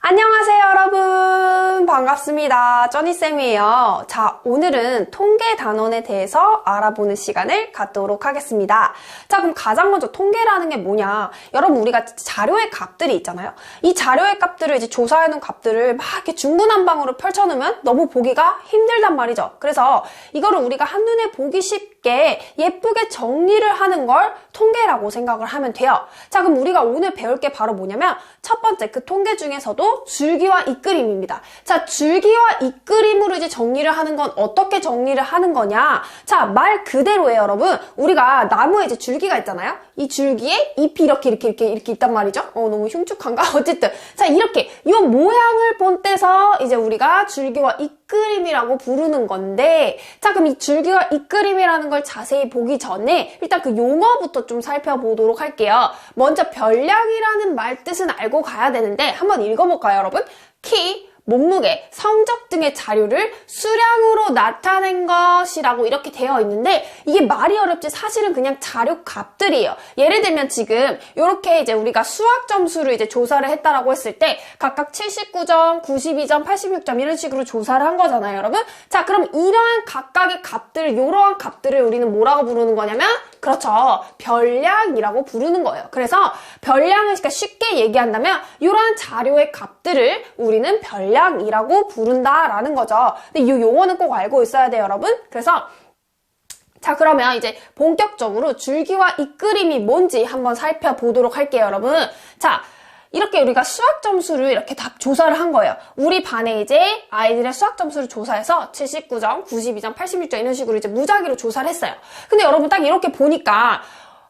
안녕하세요, 여러분. 반갑습니다. 쩌니쌤이에요. 자, 오늘은 통계 단원에 대해서 알아보는 시간을 갖도록 하겠습니다. 자, 그럼 가장 먼저 통계라는 게 뭐냐? 여러분, 우리가 자료의 값들이 있잖아요. 이 자료의 값들을 이제 조사해놓은 값들을 막 이렇게 중구난방으로 펼쳐놓으면 너무 보기가 힘들단 말이죠. 그래서 이거를 우리가 한눈에 보기 쉽게 예쁘게 정리를 하는 걸 통계라고 생각을 하면 돼요. 자, 그럼 우리가 오늘 배울 게 바로 뭐냐면 첫 번째 그 통계 중에서도 줄기와 잇그림입니다. 자, 줄기와 잇그림으로 이제 정리를 하는 건 어떻게 정리를 하는 거냐? 자, 말 그대로예요, 여러분. 우리가 나무에 이제 줄기가 있잖아요. 이 줄기에 잎이 이렇게 있단 말이죠. 너무 흉측한가? 어쨌든. 자, 이렇게 이 모양을 본때서 이제 우리가 줄기와 잇그림이라고 부르는 건데, 자, 그럼 이 줄기와 잇그림이라는 걸 자세히 보기 전에 일단 그 용어부터 좀 살펴보도록 할게요. 먼저 별량이라는 말 뜻은 알고 가야 되는데 한번 읽어볼까요, 여러분? 키, 몸무게, 성적 등의 자료를 수량으로 나타낸 것이라고 이렇게 되어 있는데 이게 말이 어렵지 사실은 그냥 자료 값들이에요. 예를 들면 지금 이렇게 이제 우리가 수학 점수를 이제 조사를 했다라고 했을 때 각각 79점, 92점, 86점 이런 식으로 조사를 한 거잖아요, 여러분. 자, 그럼 이러한 각각의 값들, 이러한 값들을 우리는 뭐라고 부르는 거냐면 그렇죠. 별량이라고 부르는 거예요. 그래서 별량을 그러니까 쉽게 얘기한다면 이러한 자료의 값들을 우리는 별량이라고 부른다라는 거죠. 근데 이 용어는 꼭 알고 있어야 돼요, 여러분. 그래서 자, 그러면 이제 본격적으로 줄기와 잇그림이 뭔지 한번 살펴보도록 할게요, 여러분. 자, 이렇게 우리가 수학 점수를 이렇게 다 조사를 한 거예요. 우리 반에 이제 아이들의 수학 점수를 조사해서 79점, 92점, 86점 이런 식으로 이제 무작위로 조사를 했어요. 근데 여러분 딱 이렇게 보니까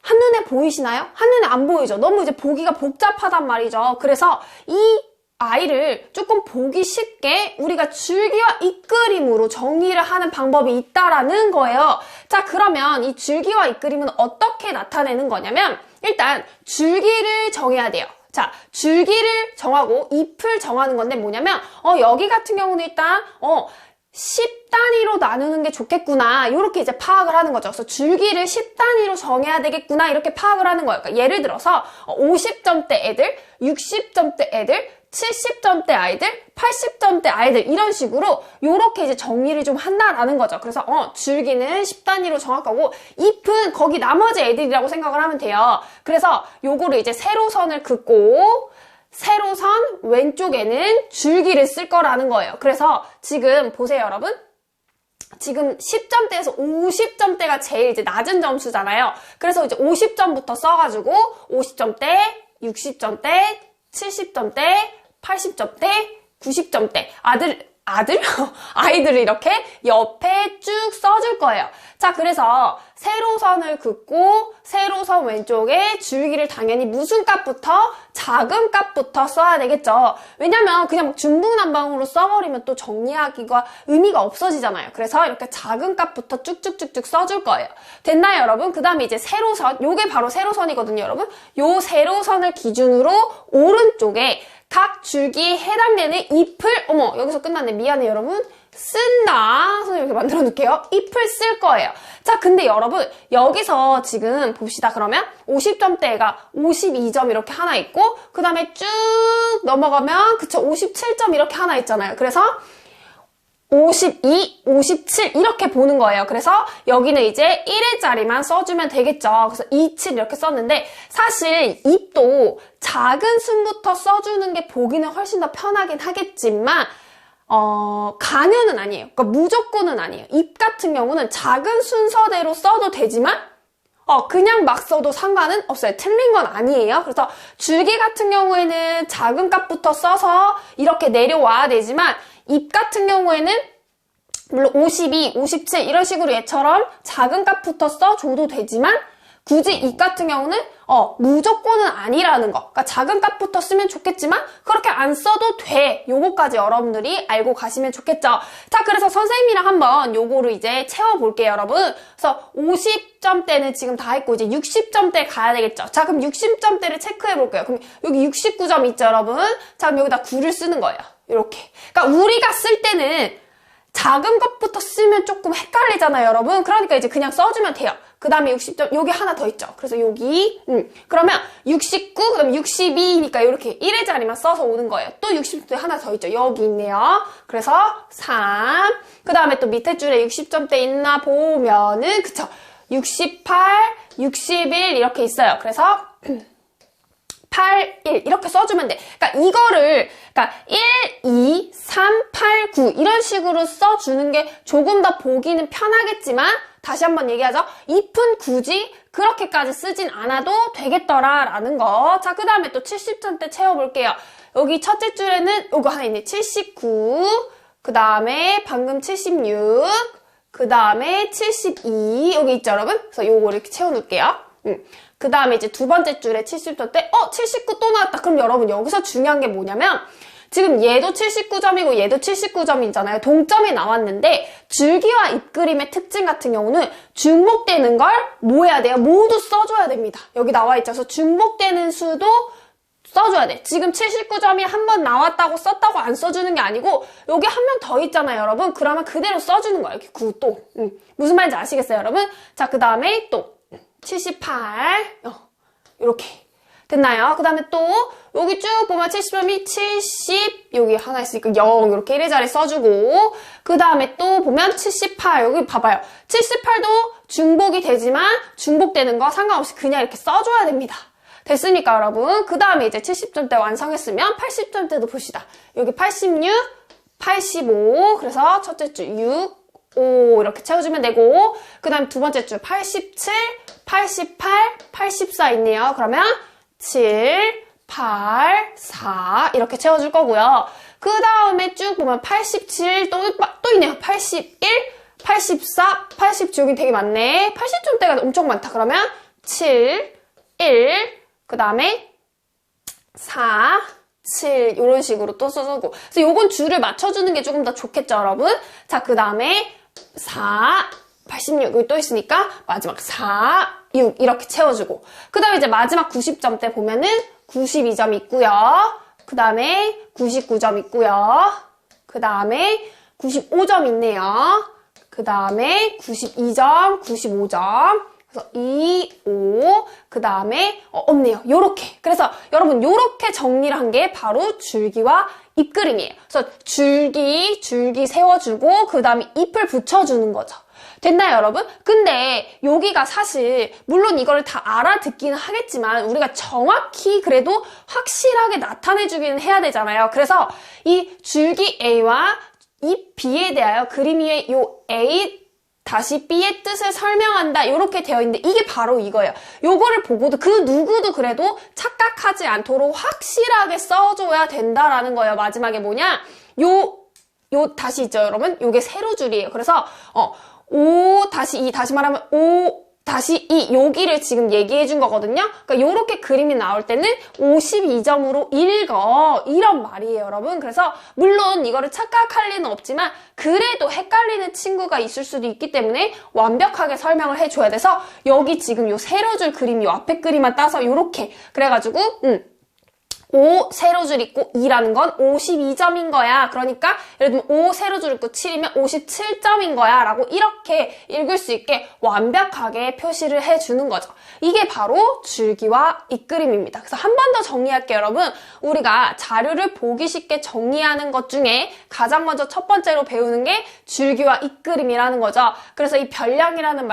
한눈에 보이시나요? 한눈에 안 보이죠? 너무 이제 보기가 복잡하단 말이죠. 그래서 이 아이를 조금 보기 쉽게 우리가 줄기와 잇그림으로 정리를 하는 방법이 있다라는 거예요. 자, 그러면 이 줄기와 잇그림은 어떻게 나타내는 거냐면 일단 줄기를 정해야 돼요. 자, 줄기를 정하고 잎을 정하는 건데 뭐냐면 여기 같은 경우는 일단 10단위로 나누는 게 좋겠구나 이렇게 이제 파악을 하는 거죠. 그래서 줄기를 10단위로 정해야 되겠구나 이렇게 파악을 하는 거예요. 그러니까 예를 들어서 50점대 애들, 60점대 애들, 70점대 아이들, 80점대 아이들 이런 식으로 요렇게 이제 정리를 좀 한다라는 거죠. 그래서 줄기는 10단위로 정할 거고 잎은 거기 나머지 애들이라고 생각을 하면 돼요. 그래서 요거를 이제 세로선을 긋고 세로선 왼쪽에는 줄기를 쓸 거라는 거예요. 그래서 지금 보세요, 여러분. 지금 10점대에서 50점대가 제일 이제 낮은 점수잖아요. 그래서 이제 50점부터 써가지고 50점대, 60점대, 70점대, 80점대, 90점대 아이들을 이렇게 옆에 쭉 써줄 거예요. 자, 그래서 세로선을 긋고 세로선 왼쪽에 줄기를 당연히 무슨 값부터? 작은 값부터 써야 되겠죠. 왜냐면 그냥 중구난방으로 써버리면 또 정리하기가 의미가 없어지잖아요. 그래서 이렇게 작은 값부터 쭉쭉쭉쭉 써줄 거예요. 됐나요, 여러분? 그 다음에 이제 세로선, 요게 바로 세로선이거든요, 여러분. 요 세로선을 기준으로 오른쪽에 각 줄기에 해당되는 잎을 여기서 끝났네. 미안해, 여러분. 쓴다. 선생님 이렇게 만들어 놓을게요. 잎을 쓸 거예요. 자, 근데 여러분 여기서 지금 봅시다. 그러면 50점대가 52점 이렇게 하나 있고 그 다음에 쭉 넘어가면 그쵸 57점 이렇게 하나 있잖아요. 그래서 52, 57 이렇게 보는 거예요. 그래서 여기는 이제 1의 자리만 써주면 되겠죠. 그래서 27 이렇게 썼는데 사실 잎도 작은 순부터 써주는 게 보기는 훨씬 더 편하긴 하겠지만 강요는 아니에요. 그러니까 무조건은 아니에요. 잎 같은 경우는 작은 순서대로 써도 되지만 그냥 막 써도 상관은 없어요. 틀린 건 아니에요. 그래서 줄기 같은 경우에는 작은 값부터 써서 이렇게 내려와야 되지만 잎 같은 경우에는 물론 52, 57 이런 식으로 얘처럼 작은 값부터 써줘도 되지만 굳이 잎 같은 경우는 무조건은 아니라는 거. 그러니까 작은 값부터 쓰면 좋겠지만 그렇게 안 써도 돼. 요거까지 여러분들이 알고 가시면 좋겠죠. 자, 그래서 선생님이랑 한번 요거를 이제 채워볼게요, 여러분. 그래서 50점대는 지금 다 했고 이제 60점대 가야 되겠죠. 자, 그럼 60점대를 체크해볼게요. 그럼 여기 69점 있죠, 여러분? 자, 그럼 여기다 9를 쓰는 거예요. 이렇게. 그러니까 우리가 쓸 때는 작은 것부터 쓰면 조금 헷갈리잖아요, 여러분. 그러니까 이제 그냥 써주면 돼요. 그 다음에 60점, 여기 하나 더 있죠. 그래서 여기, 그러면 69, 그 다음에 62니까 이렇게 1의 자리만 써서 오는 거예요. 또 60점대 하나 더 있죠. 여기 있네요. 그래서 3, 그 다음에 또 밑에 줄에 60점대 있나 보면은, 그쵸. 68, 61 이렇게 있어요. 그래서 8, 1 이렇게 써주면 돼. 그러니까 이거를 1, 2, 3, 8, 9 이런 식으로 써주는 게 조금 더 보기는 편하겠지만 다시 한번 얘기하죠. if는 굳이 그렇게까지 쓰진 않아도 되겠더라라는 거. 자, 그 다음에 또 70점대 채워볼게요. 여기 첫째 줄에는 요거 하나 있네. 79, 그 다음에 방금 76, 그 다음에 72 여기 있죠, 여러분? 그래서 요거 이렇게 채워놓을게요. 그 다음에 이제 두 번째 줄에 70점대 79 또 나왔다. 그럼 여러분 여기서 중요한 게 뭐냐면 지금 얘도 79점이고 얘도 79점이잖아요. 동점이 나왔는데 줄기와 잎그림의 특징 같은 경우는 중복되는 걸 뭐 해야 돼요? 모두 써줘야 됩니다. 여기 나와 있죠. 그래서 중복되는 수도 써줘야 돼. 지금 79점이 한 번 나왔다고 썼다고 안 써주는 게 아니고 여기 한 명 더 있잖아요, 여러분. 그러면 그대로 써주는 거예요. 이렇게 9 또. 무슨 말인지 아시겠어요, 여러분? 자, 그 다음에 또 78 이렇게 됐나요? 그 다음에 또 여기 쭉 보면 70점이 70 여기 하나 있으니까 0 이렇게 1의 자리 써주고 그 다음에 또 보면 78 여기 봐봐요. 78도 중복이 되지만 중복되는 거 상관없이 그냥 이렇게 써줘야 됩니다. 됐으니까 여러분 그 다음에 이제 70점대 완성했으면 80점대도 봅시다. 여기 86, 85 그래서 첫째 줄 6, 5 이렇게 채워주면 되고 그 다음에 두 번째 줄 87, 88, 84 있네요. 그러면 7, 8, 4 이렇게 채워줄 거고요. 그 다음에 쭉 보면 87 또 있네요. 81, 84, 87 여기 되게 많네. 80점대가 엄청 많다. 그러면 7, 1, 그 다음에 4, 7 이런 식으로 또 써주고 그래서 요건 줄을 맞춰주는 게 조금 더 좋겠죠, 여러분? 자, 그 다음에 4, 86 여기 또 있으니까 마지막 4, 6 이렇게 채워주고 그 다음에 이제 마지막 90점대 보면은 92점 있고요. 그 다음에 99점 있고요. 그 다음에 95점 있네요. 그 다음에 92점, 95점 그래서 2, 5, 그 다음에 없네요. 요렇게. 그래서 여러분 요렇게 정리를 한 게 바로 줄기와 잎그림이에요. 그래서 줄기 세워주고 그 다음에 잎을 붙여주는 거죠. 됐나요, 여러분? 근데 여기가 사실 물론 이거를 다 알아듣기는 하겠지만 우리가 정확히 그래도 확실하게 나타내주기는 해야 되잖아요. 그래서 이 줄기 A와 잎 B에 대하여 그림 위에 요 A 다시 B의 뜻을 설명한다 이렇게 되어 있는데 이게 바로 이거예요. 요거를 보고도 그 누구도 그래도 착각하지 않도록 확실하게 써줘야 된다라는 거예요. 마지막에 뭐냐? 요 다시 있죠, 여러분? 요게 세로줄이에요. 그래서 5 다시 2 다시 말하면 5 다시 2 여기를 지금 얘기해 준 거거든요. 그러니까 요렇게 그림이 나올 때는 52점으로 읽어 이런 말이에요, 여러분. 그래서 물론 이거를 착각할 리는 없지만 그래도 헷갈리는 친구가 있을 수도 있기 때문에 완벽하게 설명을 해줘야 돼서 여기 지금 요 세로줄 그림 요 앞에 그림만 따서 요렇게 그래가지고 5 세로줄 있고 2라는 건 52점인 거야. 그러니까 예를 들면 5 세로줄 있고 7이면 57점인 거야 라고 이렇게 읽을 수 있게 완벽하게 표시를 해주는 거죠. 이게 바로 줄기와 잎그림입니다. 그래서 한 번 더 정리할게요, 여러분. 우리가 자료를 보기 쉽게 정리하는 것 중에 가장 먼저 첫 번째로 배우는 게 줄기와 잎그림이라는 거죠. 그래서 이 별량이라는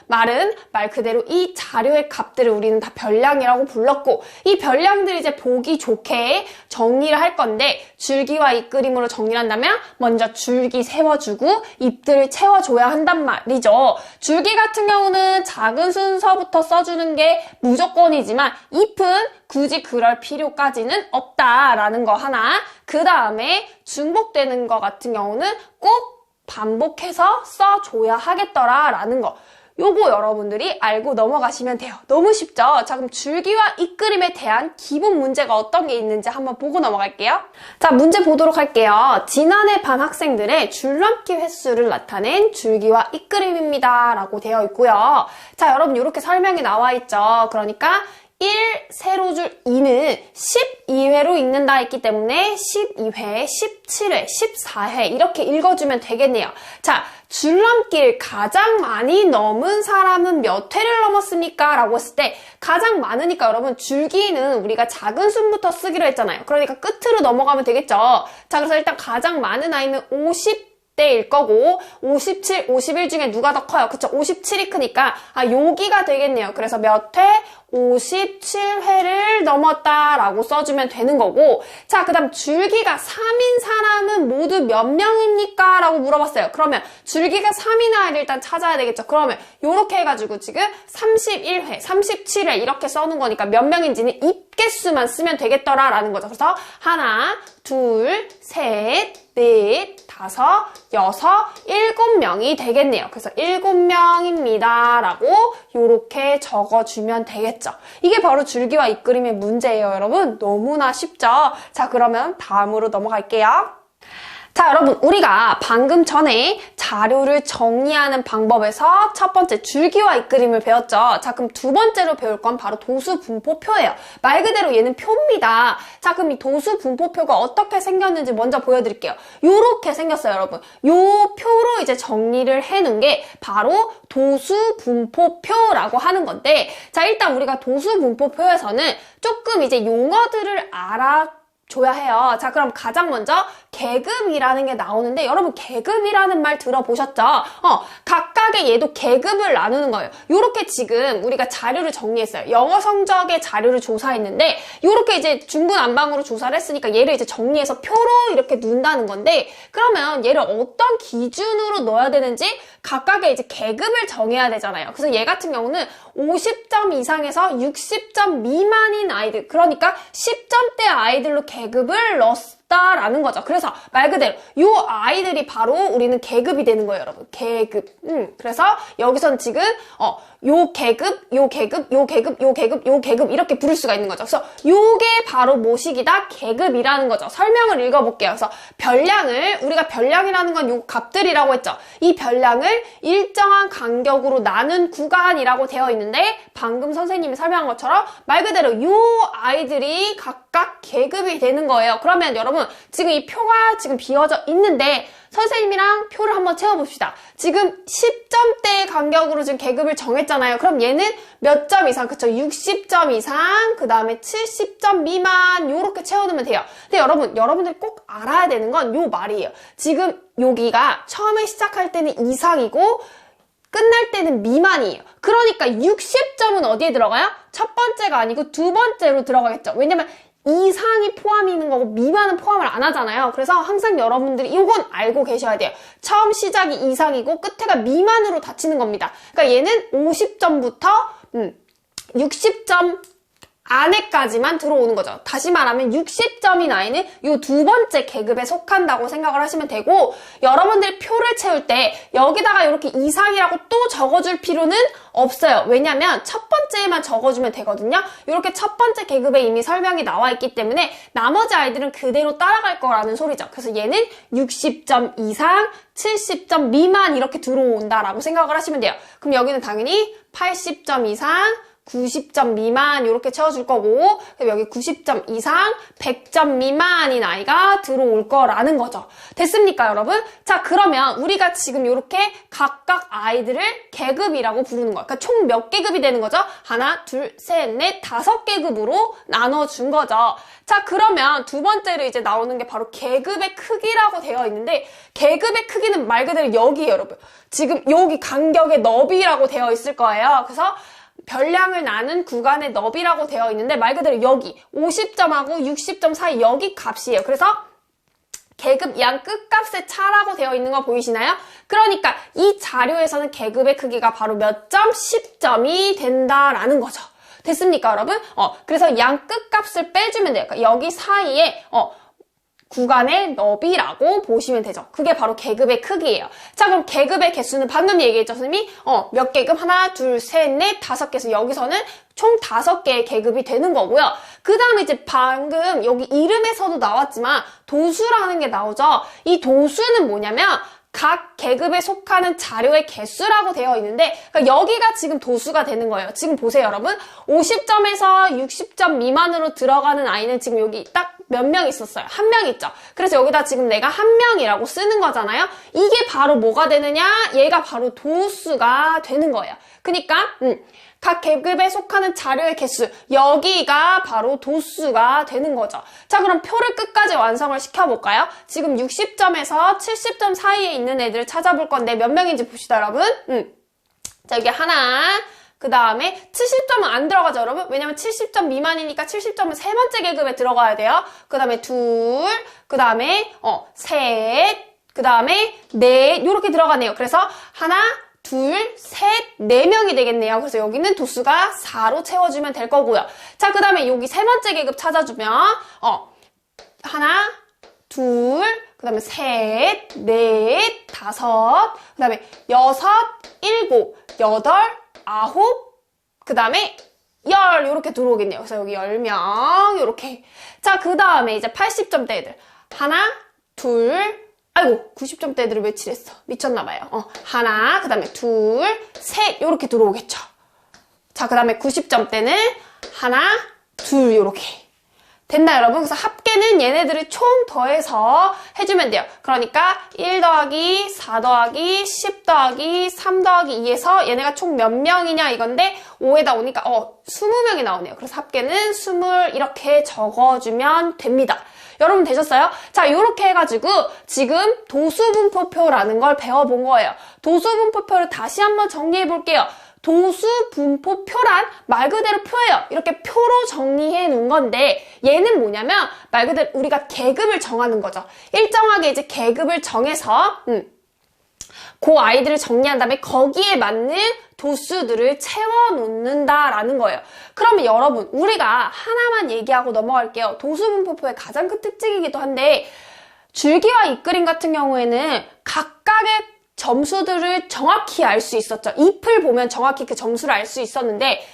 말은 말 그대로 이 자료의 값들을 우리는 다 별량이라고 불렀고 이 별량들이 이제 보기 좋게 정리를 할 건데 줄기와 잎그림으로 정리를 한다면 먼저 줄기 세워주고 잎들을 채워줘야 한단 말이죠. 줄기 같은 경우는 작은 순서부터 써주는 게 무조건이지만 잎은 굳이 그럴 필요까지는 없다라는 거 하나. 그 다음에 중복되는 거 같은 경우는 꼭 반복해서 써줘야 하겠더라라는 거. 요거 여러분들이 알고 넘어가시면 돼요. 너무 쉽죠? 자, 그럼 줄기와 잎그림에 대한 기본 문제가 어떤 게 있는지 한번 보고 넘어갈게요. 자, 문제 보도록 할게요. 지난해 반 학생들의 줄넘기 횟수를 나타낸 줄기와 잎그림입니다. 라고 되어 있고요. 자, 여러분 이렇게 설명이 나와 있죠. 그러니까 1, 세로줄 2는 12회로 읽는다 했기 때문에 12회, 17회, 14회 이렇게 읽어주면 되겠네요. 자, 줄넘기를 가장 많이 넘은 사람은 몇 회를 넘었습니까? 라고 했을 때 가장 많으니까 여러분 줄기는 우리가 작은 순부터 쓰기로 했잖아요. 그러니까 끝으로 넘어가면 되겠죠. 자, 그래서 일단 가장 많은 아이는 50대일 거고 57, 51 중에 누가 더 커요? 그쵸? 57이 크니까 여기가 되겠네요. 그래서 몇 회? 57회를 넘었다라고 써주면 되는 거고 자, 그 다음 줄기가 3인 사람은 모두 몇 명입니까? 라고 물어봤어요. 그러면 줄기가 3인 아이를 일단 찾아야 되겠죠. 그러면 요렇게 해가지고 지금 31회, 37회 이렇게 써놓은 거니까 몇 명인지는 입개수만 쓰면 되겠더라라는 거죠. 그래서 하나, 둘, 셋, 넷, 다섯, 여섯, 7명이 되겠네요. 그래서 7명입니다. 라고 요렇게 적어주면 되겠죠. 이게 바로 줄기와 잇그림의 문제예요, 여러분. 너무나 쉽죠? 자, 그러면 다음으로 넘어갈게요. 자, 여러분, 우리가 방금 전에 자료를 정리하는 방법에서 첫 번째 줄기와 잇그림을 배웠죠. 자, 그럼 두 번째로 배울 건 바로 도수분포표예요. 말 그대로 얘는 표입니다. 자, 그럼 이 도수분포표가 어떻게 생겼는지 먼저 보여드릴게요. 요렇게 생겼어요, 여러분. 요 표로 이제 정리를 해놓은 게 바로 도수분포표라고 하는 건데, 자, 일단 우리가 도수분포표에서는 조금 이제 용어들을 줘야 해요. 자, 그럼 가장 먼저 계급이라는 게 나오는데 여러분 계급이라는 말 들어보셨죠? 각각의 얘도 계급을 나누는 거예요. 요렇게 지금 우리가 자료를 정리했어요. 영어 성적의 자료를 조사했는데 요렇게 이제 중구난방으로 조사를 했으니까 얘를 이제 정리해서 표로 이렇게 둔다는 건데 그러면 얘를 어떤 기준으로 넣어야 되는지 각각의 이제 계급을 정해야 되잖아요. 그래서 얘 같은 경우는 50점 이상에서 60점 미만인 아이들, 그러니까 10점대 아이들로 계급을 넣었다라는 거죠. 그래서 말 그대로 요 아이들이 바로 우리는 계급이 되는 거예요, 여러분. 계급. 그래서 여기선 지금 요 계급, 요 계급, 요 계급, 요 계급, 요 계급 이렇게 부를 수가 있는 거죠. 그래서 요게 바로 뭐시기다? 계급이라는 거죠. 설명을 읽어볼게요. 그래서 별량을 우리가 별량이라는 건 요 값들이라고 했죠. 이 별량을 일정한 간격으로 나눈 구간이라고 되어 있는데 방금 선생님이 설명한 것처럼 말 그대로 요 아이들이 각각 계급이 되는 거예요. 그러면 여러분 지금 이 표가 지금 비어져 있는데 선생님이랑 표를 한번 채워봅시다. 지금 10점대 간격으로 지금 계급을 정했잖아요. 그럼 얘는 몇 점 이상, 그쵸? 60점 이상, 그 다음에 70점 미만, 요렇게 채워두면 돼요. 근데 여러분들이 꼭 알아야 되는 건 요 말이에요. 지금 여기가 처음에 시작할 때는 이상이고, 끝날 때는 미만이에요. 그러니까 60점은 어디에 들어가요? 첫 번째가 아니고 두 번째로 들어가겠죠. 왜냐면 이상이 포함이 있는 거고 미만은 포함을 안 하잖아요. 그래서 항상 여러분들이 이건 알고 계셔야 돼요. 처음 시작이 이상이고 끝에가 미만으로 닫히는 겁니다. 그러니까 얘는 50점부터 60점 안에까지만 들어오는 거죠. 다시 말하면 60점인 아이는 이 두 번째 계급에 속한다고 생각을 하시면 되고 여러분들이 표를 채울 때 여기다가 이렇게 이상이라고 또 적어줄 필요는 없어요. 왜냐면 첫 번째에만 적어주면 되거든요. 이렇게 첫 번째 계급에 이미 설명이 나와 있기 때문에 나머지 아이들은 그대로 따라갈 거라는 소리죠. 그래서 얘는 60점 이상, 70점 미만 이렇게 들어온다라고 생각을 하시면 돼요. 그럼 여기는 당연히 80점 이상, 90점 미만 이렇게 채워줄 거고 여기 90점 이상 100점 미만인 아이가 들어올 거라는 거죠. 됐습니까, 여러분? 자, 그러면 우리가 지금 이렇게 각각 아이들을 계급이라고 부르는 거예요. 그러니까 총 몇 계급이 되는 거죠? 하나, 둘, 셋, 넷, 5계급으로 나눠준 거죠. 자, 그러면 두 번째로 이제 나오는 게 바로 계급의 크기라고 되어 있는데 계급의 크기는 말 그대로 여기에요, 여러분. 지금 여기 간격의 너비라고 되어 있을 거예요. 그래서 별량을 나눈 구간의 너비라고 되어 있는데 말 그대로 여기 50점하고 60점 사이 여기 값이에요. 그래서 계급 양 끝값의 차라고 되어 있는 거 보이시나요? 그러니까 이 자료에서는 계급의 크기가 바로 몇 점? 10점이 된다라는 거죠. 됐습니까, 여러분? 그래서 양 끝값을 빼주면 돼요. 그러니까 여기 사이에 구간의 너비라고 보시면 되죠. 그게 바로 계급의 크기예요. 자, 그럼 계급의 개수는 방금 얘기했죠, 선생님이? 몇 계급? 하나, 둘, 셋, 넷, 5개에서 여기서는 총 5개의 계급이 되는 거고요. 그 다음에 이제 방금 여기 이름에서도 나왔지만 도수라는 게 나오죠. 이 도수는 뭐냐면 각 계급에 속하는 자료의 개수라고 되어 있는데 그러니까 여기가 지금 도수가 되는 거예요. 지금 보세요, 여러분. 50점에서 60점 미만으로 들어가는 아이는 지금 여기 딱 몇 명 있었어요. 한 명 있죠. 그래서 여기다 지금 내가 한 명이라고 쓰는 거잖아요. 이게 바로 뭐가 되느냐? 얘가 바로 도수가 되는 거예요. 그러니까 각 계급에 속하는 자료의 개수, 여기가 바로 도수가 되는 거죠. 자, 그럼 표를 끝까지 완성을 시켜볼까요? 지금 60점에서 70점 사이에 있는 애들을 찾아볼 건데 몇 명인지 봅시다, 여러분. 자, 여기 하나, 그 다음에 70점은 안 들어가죠, 여러분? 왜냐면 70점 미만이니까 70점은 세 번째 계급에 들어가야 돼요. 그 다음에 둘, 그 다음에 셋, 그 다음에 넷, 요렇게 들어가네요. 그래서 하나, 둘, 셋, 네 명이 되겠네요. 그래서 여기는 도수가 4로 채워주면 될 거고요. 자, 그 다음에 여기 세 번째 계급 찾아주면 하나, 둘, 그 다음에 셋, 넷, 다섯, 그 다음에 여섯, 일곱, 여덟, 아홉, 그 다음에 열 요렇게 들어오겠네요. 그래서 여기 10명 요렇게. 자, 그 다음에 이제 80점대 애들 하나, 둘, 아이고 90점대 애들을 왜 칠했어? 미쳤나봐요. 하나, 그 다음에 둘, 셋 요렇게 들어오겠죠. 자, 그 다음에 90점대는 하나, 둘 요렇게. 됐나요, 여러분? 그래서 합계는 얘네들을 총 더해서 해주면 돼요. 그러니까 1 더하기 4 더하기 10 더하기 3 더하기 2에서 얘네가 총 몇 명이냐 이건데 5에다 오니까 20명이 나오네요. 그래서 합계는 20 이렇게 적어주면 됩니다. 여러분 되셨어요? 자, 요렇게 해가지고 지금 도수분포표라는 걸 배워본 거예요. 도수분포표를 다시 한번 정리해 볼게요. 도수분포표란 말 그대로 표예요. 이렇게 표로 정리해 놓은 건데 얘는 뭐냐면 말 그대로 우리가 계급을 정하는 거죠. 일정하게 이제 계급을 정해서 그 아이들을 정리한 다음에 거기에 맞는 도수들을 채워놓는다라는 거예요. 그러면 여러분 우리가 하나만 얘기하고 넘어갈게요. 도수분포표의 가장 큰 특징이기도 한데 줄기와 잎그림 같은 경우에는 각각의 점수들을 정확히 알 수 있었죠. 잎을 보면 정확히 그 점수를 알 수 있었는데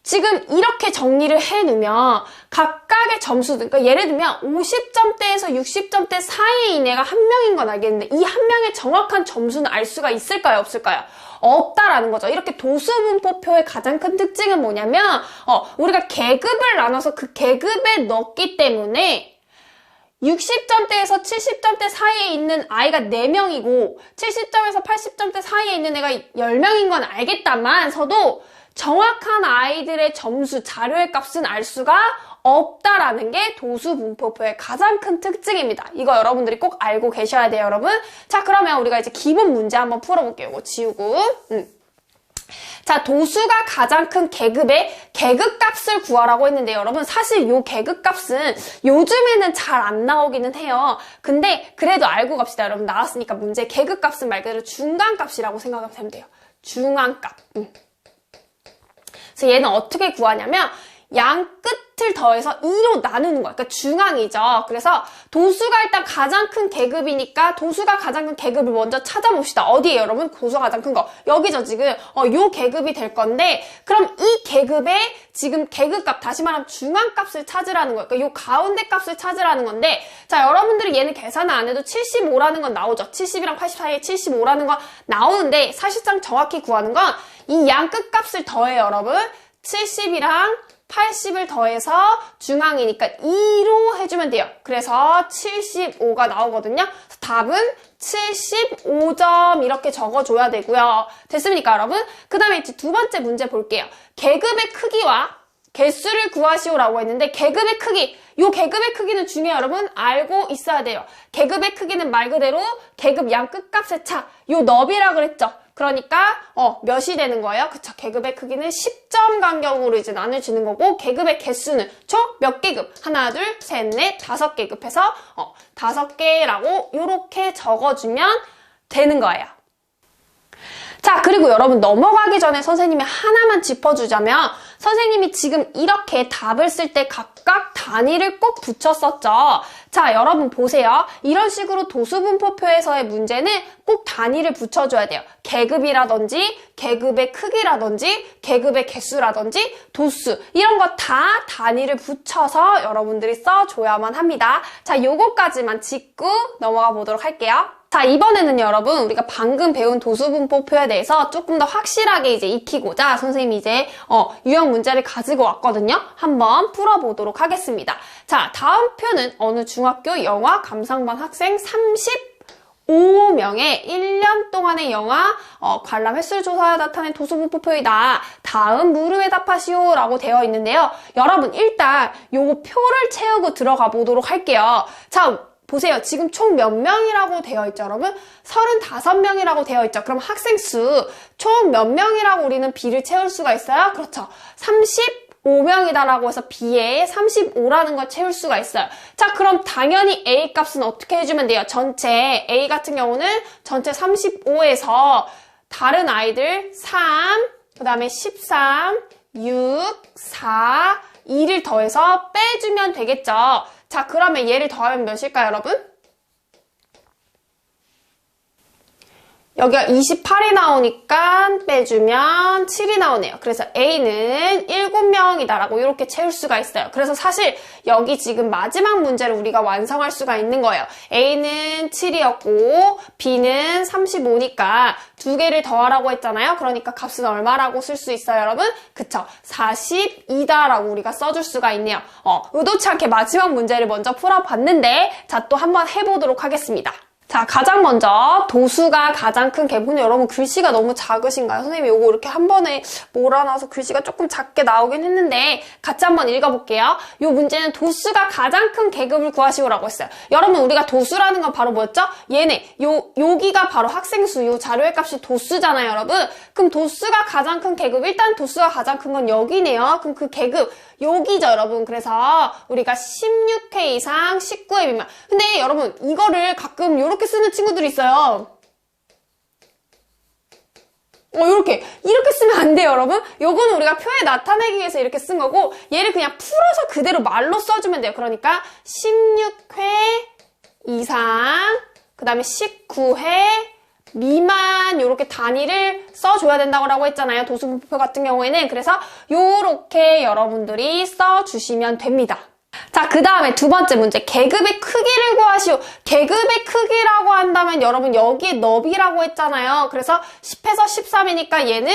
지금 이렇게 정리를 해놓으면 각각의 점수들, 그러니까 예를 들면 50점대에서 60점대 사이에 인 애가 한 명인 건 알겠는데 이 한 명의 정확한 점수는 알 수가 있을까요? 없을까요? 없다라는 거죠. 이렇게 도수분포표의 가장 큰 특징은 뭐냐면 우리가 계급을 나눠서 그 계급에 넣기 때문에 60점대에서 70점대 사이에 있는 아이가 4명이고 70점에서 80점대 사이에 있는 애가 10명인 건 알겠다만서도 정확한 아이들의 점수, 자료의 값은 알 수가 없다라는 게 도수분포표의 가장 큰 특징입니다. 이거 여러분들이 꼭 알고 계셔야 돼요, 여러분. 자, 그러면 우리가 이제 기본 문제 한번 풀어볼게요. 이거 지우고. 자, 도수가 가장 큰 계급의 계급값을 구하라고 했는데 여러분 사실 요 계급값은 요즘에는 잘 안 나오기는 해요. 근데 그래도 알고 갑시다. 여러분 나왔으니까 문제 계급값은 말 그대로 중간값이라고 생각하면 돼요. 중간값. 그래서 얘는 어떻게 구하냐면 양 끝을 더해서 2로 나누는 거야. 그러니까 중앙이죠. 그래서 도수가 일단 가장 큰 계급이니까 도수가 가장 큰 계급을 먼저 찾아봅시다. 어디에요, 여러분? 도수가 가장 큰 거. 여기죠, 지금. 요 계급이 될 건데 그럼 이 계급의 지금 계급값, 다시 말하면 중앙값을 찾으라는 거예요. 그러니까 요 가운데 값을 찾으라는 건데 자, 여러분들이 얘는 계산을 안 해도 75라는 건 나오죠. 70이랑 80 사이에 75라는 건 나오는데 사실상 정확히 구하는 건 이 양 끝값을 더해요, 여러분. 70이랑 80을 더해서 중앙이니까 2로 해주면 돼요. 그래서 75가 나오거든요. 답은 75점 이렇게 적어줘야 되고요. 됐습니까, 여러분? 그 다음에 이제 두 번째 문제 볼게요. 계급의 크기와 개수를 구하시오라고 했는데 계급의 크기, 요 계급의 크기는 중요해요, 여러분. 알고 있어야 돼요. 계급의 크기는 말 그대로 계급 양 끝값의 차, 요 너비라 그랬죠. 그러니까 몇이 되는 거예요? 그쵸? 계급의 크기는 10점 간격으로 이제 나눠지는 거고 계급의 개수는 총 몇 계급? 하나, 둘, 셋, 넷, 5계급 해서 5개라고 요렇게 적어주면 되는 거예요. 자, 그리고 여러분 넘어가기 전에 선생님이 하나만 짚어주자면 선생님이 지금 이렇게 답을 쓸 때 각각 단위를 꼭 붙였었죠. 자, 여러분 보세요. 이런 식으로 도수분포표에서의 문제는 꼭 단위를 붙여줘야 돼요. 계급이라든지 계급의 크기라든지 계급의 개수라든지 도수 이런 거 다 단위를 붙여서 여러분들이 써줘야만 합니다. 자, 요거까지만 짚고 넘어가 보도록 할게요. 자, 이번에는 여러분 우리가 방금 배운 도수분포표에 대해서 조금 더 확실하게 이제 익히고자 선생님이 이제 유형 문제를 가지고 왔거든요. 한번 풀어보도록 하겠습니다. 자, 다음 표는 어느 중학교 영화 감상반 학생 35명의 1년 동안의 영화 관람 횟수를 조사하여 나타낸 도수분포표이다. 다음 물음에 답하시오 라고 되어 있는데요. 여러분 일단 요거 표를 채우고 들어가 보도록 할게요. 자, 보세요. 지금 총 몇 명이라고 되어 있죠, 여러분? 35명이라고 되어 있죠. 그럼 학생 수 총 몇 명이라고 우리는 B를 채울 수가 있어요? 그렇죠. 35명이다라고 해서 B에 35라는 걸 채울 수가 있어요. 자, 그럼 당연히 A 값은 어떻게 해주면 돼요? 전체 A 같은 경우는 전체 35에서 다른 아이들 3, 그 다음에 13, 6, 4, 2를 더해서 빼주면 되겠죠. 자, 그러면 얘를 더하면 몇일까요, 여러분? 여기가 28이 나오니까 빼주면 7이 나오네요. 그래서 A는 7명이다라고 이렇게 채울 수가 있어요. 그래서 사실 여기 지금 마지막 문제를 우리가 완성할 수가 있는 거예요. A는 7이었고 B는 35니까 두 개를 더하라고 했잖아요. 그러니까 값은 얼마라고 쓸 수 있어요, 여러분? 그쵸? 42다라고 우리가 써줄 수가 있네요. 의도치 않게 마지막 문제를 먼저 풀어봤는데 자, 또 한번 해보도록 하겠습니다. 자, 가장 먼저 도수가 가장 큰 개분. 여러분 글씨가 너무 작으신가요? 선생님이 요거 이렇게 한 번에 몰아놔서 글씨가 조금 작게 나오긴 했는데 같이 한번 읽어볼게요. 요 문제는 도수가 가장 큰 계급을 구하시오라고 했어요. 여러분 우리가 도수라는 건 바로 뭐였죠? 얘네 여기가 바로 학생 수, 요 자료의 값이 도수잖아요, 여러분. 그럼 도수가 가장 큰 계급, 일단 도수가 가장 큰 건 여기네요. 그럼 그 계급 여기죠, 여러분. 그래서 우리가 16회 이상 19회 미만. 근데 여러분 이거를 가끔 이렇게 쓰는 친구들이 있어요. 이렇게 쓰면 안 돼요, 여러분. 요거는 우리가 표에 나타내기 위해서 이렇게 쓴 거고, 얘를 그냥 풀어서 그대로 말로 써주면 돼요. 그러니까 16회 이상, 그 다음에 19회 미만 요렇게 단위를 써줘야 된다고 했잖아요. 도수분포표 같은 경우에는. 그래서 요렇게 여러분들이 써주시면 됩니다. 자, 그 다음에 두 번째 문제. 계급의 크기를 구하시오. 계급의 크기라고 한다면 여러분 여기에 너비라고 했잖아요. 그래서 10에서 13이니까 얘는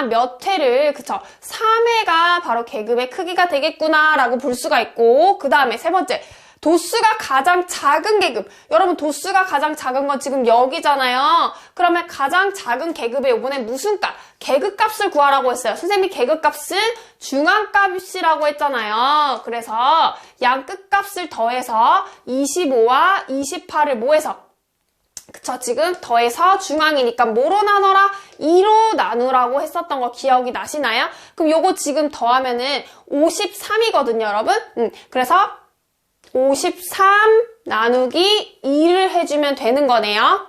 몇 회를, 그쵸? 3회가 바로 계급의 크기가 되겠구나 라고 볼 수가 있고, 그 다음에 세 번째. 도수가 가장 작은 계급. 여러분 도수가 가장 작은 건 지금 여기잖아요. 그러면 가장 작은 계급에 이번에 무슨 값? 계급값을 구하라고 했어요. 선생님이 계급값은 중앙값이라고 했잖아요. 그래서 양 끝값을 더해서 25와 28을 뭐해서? 그쵸, 지금 더해서 중앙이니까 뭐로 나눠라? 2로 나누라고 했었던 거 기억이 나시나요? 그럼 요거 지금 더하면은 53이거든요, 여러분. 그래서 53 나누기 2를 해주면 되는 거네요.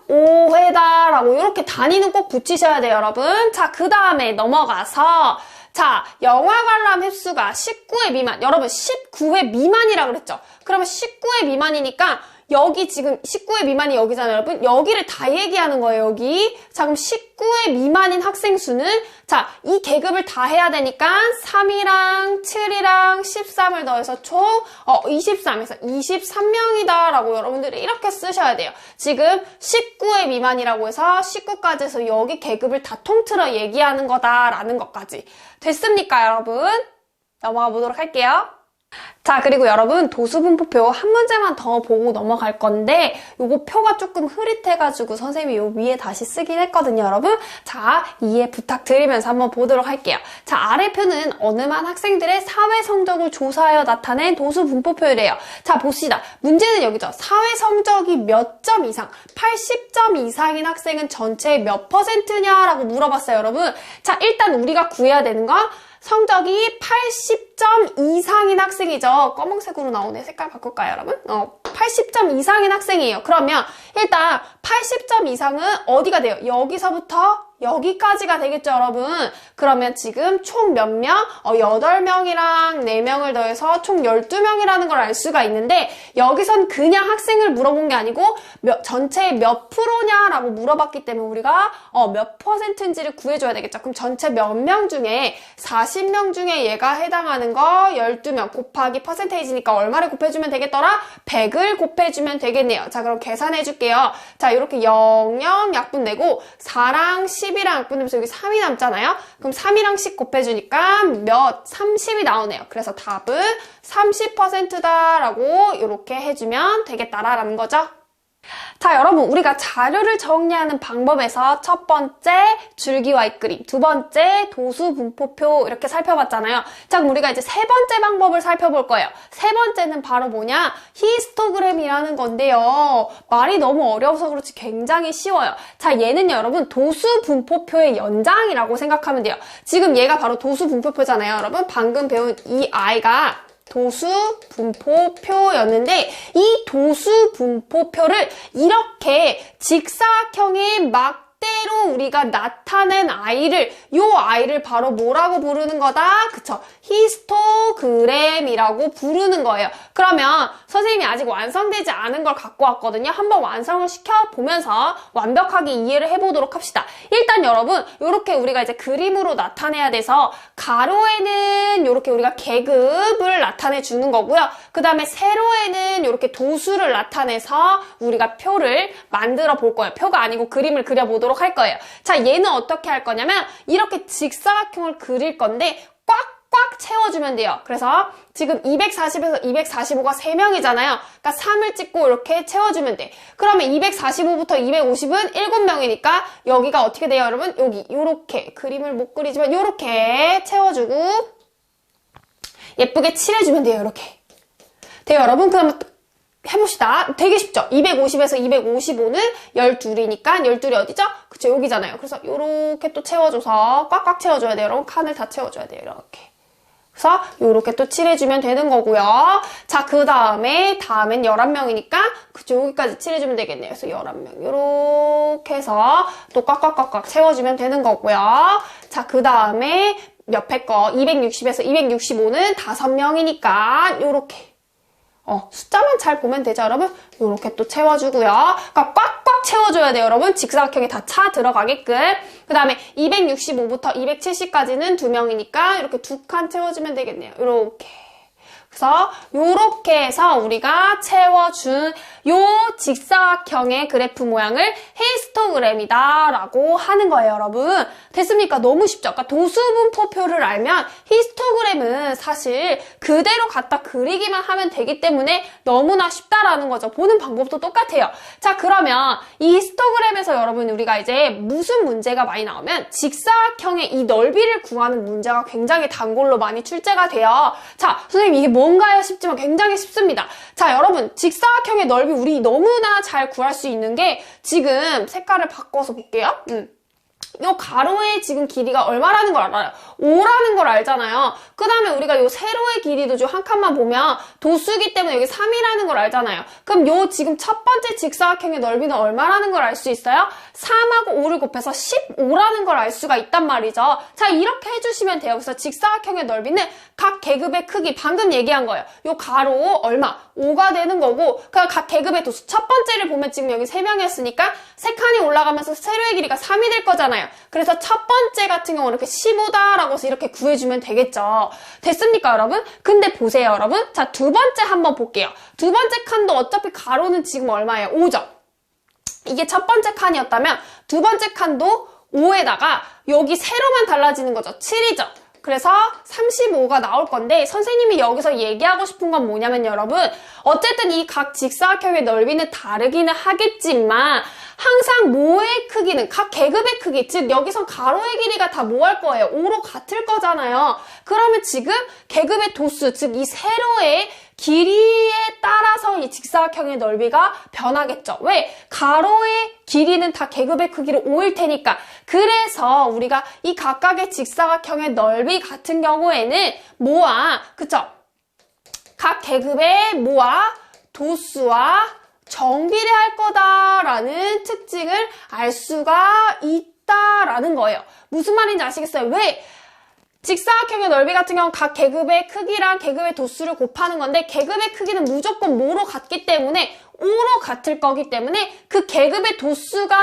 26.5회다라고 이렇게 단위는 꼭 붙이셔야 돼요, 여러분. 자, 그 다음에 넘어가서 자, 영화 관람 횟수가 19회 미만. 여러분 19회 미만이라 그랬죠? 그러면 19회 미만이니까 여기 지금 19회 미만이 여기잖아요, 여러분. 여기를 다 얘기하는 거예요, 여기. 자, 그럼 19회 미만인 학생 수는 자, 이 계급을 다 해야 되니까 3이랑 7이랑 13을 더해서 총 23에서 23명이다 라고 여러분들이 이렇게 쓰셔야 돼요. 지금 19회 미만이라고 해서 19까지 해서 여기 계급을 다 통틀어 얘기하는 거다라는 것까지. 됐습니까, 여러분? 넘어가 보도록 할게요. 자, 그리고 여러분 도수분포표 한 문제만 더 보고 넘어갈 건데 요거 표가 조금 흐릿해가지고 선생님이 요 위에 다시 쓰긴 했거든요, 여러분. 자, 이해 부탁드리면서 한번 보도록 할게요. 자, 아래 표는 어느만 학생들의 사회 성적을 조사하여 나타낸 도수분포표래요. 자, 봅시다. 문제는 여기죠. 사회 성적이 몇 점 이상, 80점 이상인 학생은 전체의 몇 %냐라고 물어봤어요, 여러분. 자, 일단 우리가 구해야 되는 건 성적이 80점 이상인 학생이죠. 검은색으로 나오네. 색깔 바꿀까요, 여러분? 80점 이상인 학생이에요. 그러면 일단 80점 이상은 어디가 돼요? 여기서부터 여기까지가 되겠죠, 여러분? 그러면 지금 총 몇 명? 8명이랑 4명을 더해서 총 12명이라는 걸 알 수가 있는데 여기선 그냥 학생을 물어본 게 아니고 전체 몇 프로냐라고 물어봤기 때문에 우리가 몇 퍼센트인지를 구해줘야 되겠죠. 그럼 전체 몇 명 중에 40명 중에 얘가 해당하는 거 12명 곱하기 퍼센테이지니까 얼마를 곱해주면 되겠더라? 100을 곱해주면 되겠네요. 자, 그럼 계산해줄게요. 자, 이렇게 0, 0 약분 내고 4랑 10이랑 약분 내면서 여기 3이 남잖아요. 그럼 3이랑 10 곱해주니까 몇? 30이 나오네요. 그래서 답은 30%다라고 이렇게 해주면 되겠다라는 거죠. 자, 여러분, 우리가 자료를 정리하는 방법에서 첫 번째 줄기와 잇그림, 두 번째 도수 분포표 이렇게 살펴봤잖아요. 자, 그럼 우리가 이제 세 번째 방법을 살펴볼 거예요. 세 번째는 바로 뭐냐? 히스토그램이라는 건데요. 말이 너무 어려워서 그렇지 굉장히 쉬워요. 자, 얘는요, 여러분, 도수 분포표의 연장이라고 생각하면 돼요. 지금 얘가 바로 도수 분포표잖아요, 여러분. 방금 배운 이 아이가 도수 분포표였는데 이 도수 분포표를 이렇게 직사각형의 막대로 우리가 나타낸 아이를 요 아이를 바로 뭐라고 부르는 거다? 그쵸? 히스토그램이라고 부르는 거예요. 그러면 선생님이 아직 완성되지 않은 걸 갖고 왔거든요. 한번 완성을 시켜보면서 완벽하게 이해를 해보도록 합시다. 일단 여러분, 이렇게 우리가 이제 그림으로 나타내야 돼서 가로에는 이렇게 우리가 계급을 나타내 주는 거고요. 그 다음에 세로에는 이렇게 도수를 나타내서 우리가 표를 만들어 볼 거예요. 표가 아니고 그림을 그려보도록 할 거예요. 자, 얘는 어떻게 할 거냐면 이렇게 직사각형을 그릴 건데 꽉 채워주면 돼요. 그래서 지금 240에서 245가 3명이잖아요. 그러니까 3을 찍고 이렇게 채워주면 돼. 그러면 245부터 250은 7명이니까 여기가 어떻게 돼요, 여러분? 여기 이렇게 그림을 못 그리지만 이렇게 채워주고 예쁘게 칠해주면 돼요, 이렇게. 돼요, 여러분? 그러면 해봅시다. 되게 쉽죠? 250에서 255는 12이니까 12이 어디죠? 그쵸, 여기잖아요. 그래서 이렇게 또 채워줘서 꽉꽉 채워줘야 돼요, 여러분. 칸을 다 채워줘야 돼요, 이렇게. 그래서 이렇게 또 칠해주면 되는 거고요. 자, 그 다음엔 11명이니까 그쵸, 여기까지 칠해주면 되겠네요. 그래서 11명 이렇게 해서 또 꽉꽉꽉꽉 채워주면 되는 거고요. 자, 그 다음에 옆에 거 260에서 265는 5명이니까 이렇게 숫자만 잘 보면 되죠, 여러분? 이렇게 또 채워주고요. 그러니까 꽉꽉 채워줘야 돼요, 여러분. 직사각형에 다 차 들어가게끔. 그 다음에 265부터 270까지는 2명이니까 이렇게 2칸 채워주면 되겠네요. 이렇게. 그래서 이렇게 해서 우리가 채워준 요 직사각형의 그래프 모양을 히스토그램이다 라고 하는 거예요, 여러분. 됐습니까? 너무 쉽죠? 그러니까 도수분포표를 알면 히스토그램은 사실 그대로 갖다 그리기만 하면 되기 때문에 너무나 쉽다라는 거죠. 보는 방법도 똑같아요. 자, 그러면 이 히스토그램에서 여러분 우리가 이제 무슨 문제가 많이 나오면 직사각형의 이 넓이를 구하는 문제가 굉장히 단골로 많이 출제가 돼요. 자, 선생님 이게 뭔가요? 싶지만 굉장히 쉽습니다. 자, 여러분 직사각형의 넓이 우리 너무나 잘 구할 수 있는 게 지금 색깔을 바꿔서 볼게요. 요 가로의 지금 길이가 얼마라는 걸 알아요. 5라는 걸 알잖아요. 그 다음에 우리가 요 세로의 길이도 좀 한 칸만 보면 도수기 때문에 여기 3이라는 걸 알잖아요. 그럼 요 지금 첫 번째 직사각형의 넓이는 얼마라는 걸 알 수 있어요? 3하고 5를 곱해서 15라는 걸 알 수가 있단 말이죠. 자, 이렇게 해주시면 돼요. 그래서 직사각형의 넓이는 각 계급의 크기, 방금 얘기한 거예요. 요 가로 얼마? 5가 되는 거고, 그럼 각 계급의 도수. 첫 번째를 보면 지금 여기 3명이었으니까 3칸이 올라가면서 세로의 길이가 3이 될 거잖아요. 그래서 첫 번째 같은 경우는 이렇게 15다라고 해서 이렇게 구해주면 되겠죠. 됐습니까, 여러분? 근데 보세요, 여러분. 자, 두 번째 한번 볼게요. 두 번째 칸도 어차피 가로는 지금 얼마예요? 5죠. 이게 첫 번째 칸이었다면 두 번째 칸도 5에다가 여기 세로만 달라지는 거죠. 7이죠. 그래서 35가 나올 건데 선생님이 여기서 얘기하고 싶은 건 뭐냐면 여러분 어쨌든 이 각 직사각형의 넓이는 다르기는 하겠지만 항상 모의 크기는 각 계급의 크기 즉 여기선 가로의 길이가 다 뭐 할 거예요? 5로 같을 거잖아요. 그러면 지금 계급의 도수 즉 이 세로의 길이에 따라서 이 직사각형의 넓이가 변하겠죠. 왜? 가로의 길이는 다 계급의 크기로 5일 테니까. 그래서 우리가 이 각각의 직사각형의 넓이 같은 경우에는 뭐와 그쵸? 각 계급의 뭐와 도수와 정비례할 거다라는 특징을 알 수가 있다. 있다라는 거예요. 무슨 말인지 아시겠어요? 왜? 직사각형의 넓이 같은 경우는 각 계급의 크기랑 계급의 도수를 곱하는 건데 계급의 크기는 무조건 뭐로 같기 때문에 5로 같을 거기 때문에 그 계급의 도수가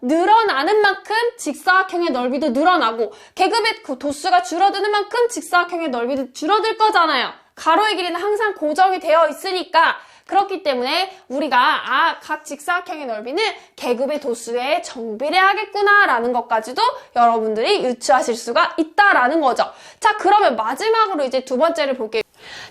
늘어나는 만큼 직사각형의 넓이도 늘어나고 계급의 그 도수가 줄어드는 만큼 직사각형의 넓이도 줄어들 거잖아요. 가로의 길이는 항상 고정이 되어 있으니까 그렇기 때문에 우리가 각 직사각형의 넓이는 계급의 도수에 정비례하겠구나라는 것까지도 여러분들이 유추하실 수가 있다라는 거죠. 자, 그러면 마지막으로 이제 두 번째를 볼게요.